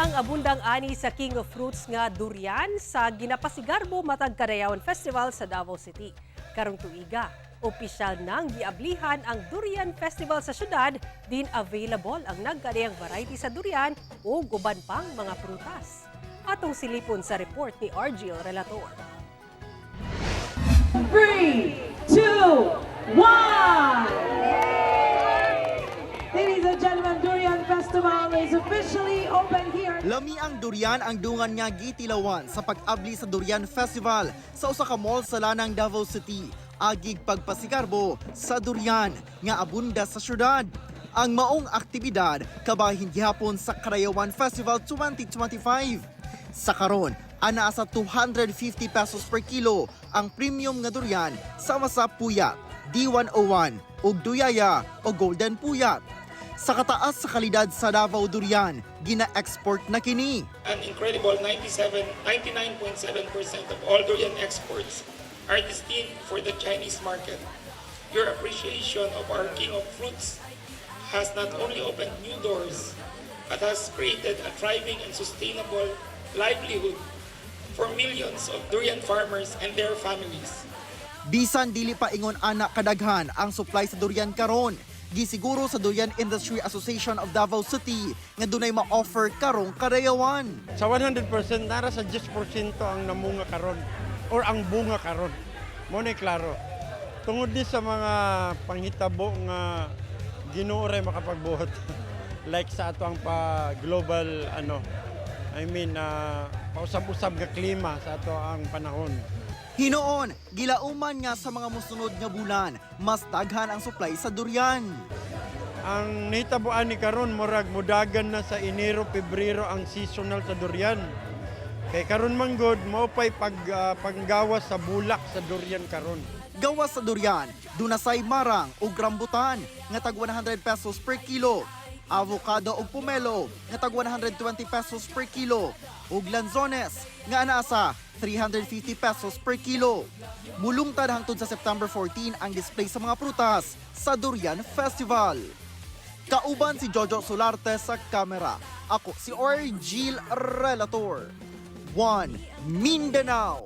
ang abundang ani sa King of Fruits nga durian sa Ginapasigarbo matag Kadayawan Festival sa Davao City. Karong tuiga, opisyal nang giablihan ang Durian Festival sa syudad, din available ang nagkadayang variety sa durian o uban pang mga prutas. Atong silipon sa report ni Argil Relator. 3, 2, 1! Ladies and gentlemen, Durian Festival is officially open here. Lami ang durian ang dungan nga gitilawan sa pag-abli sa Durian Festival sa usa ka mall sa Lanang, Davao City. Agig pagpasigarbo sa durian nga abunda sa syudad. Ang maong aktibidad kabahin gihapon sa Kadayawan Festival 2025. Sa karon, ana sa 250 pesos per kilo ang premium nga durian sama sa puyat, D101 ug duyaya o golden puyat. Sa kataas sa kalidad sa Davao durian, gina-export na kini. An incredible 99.7% of all durian exports are destined for the Chinese market. Your appreciation of our King of Fruits has not only opened new doors, but has created a thriving and sustainable livelihood for millions of durian farmers and their families. Bisan dili pa ingon ana kadaghan ang supply sa durian karon, gisiguro sa Durian Industry Association of Davao City nga dunay ma-offer karong Kadayawan. Sa 100% nara sa 10% ang namunga karon or ang bunga karon. Mo ni klaro. Tungod ni sa mga panghitabo nga Ginoo ray makapagbuhat. Like sa ato ang pa global pausab-usab nga klima sa ato ang panahon. Hinoon, gilauman nga sa mga musunod nga bulan, mas daghan ang supply sa durian. Ang nahitabuan ni karon murag mudagan na sa Enero, Pebrero ang seasonal sa durian. Kay karon man gud mao pay panggawas sa bulak sa durian karon. Gawas sa durian, dunasay marang ug rambutan nga tag 100 pesos per kilo. Avocado ug pomelo nga tag 120 pesos per kilo. Ug lanzones nga anaa sa 350 pesos per kilo. Mulungtad hangtod sa September 14 ang display sa mga prutas sa Durian Festival. Kauban si Jojo Solarte sa kamera. Ako si Argil Relator. 1 Mindanao.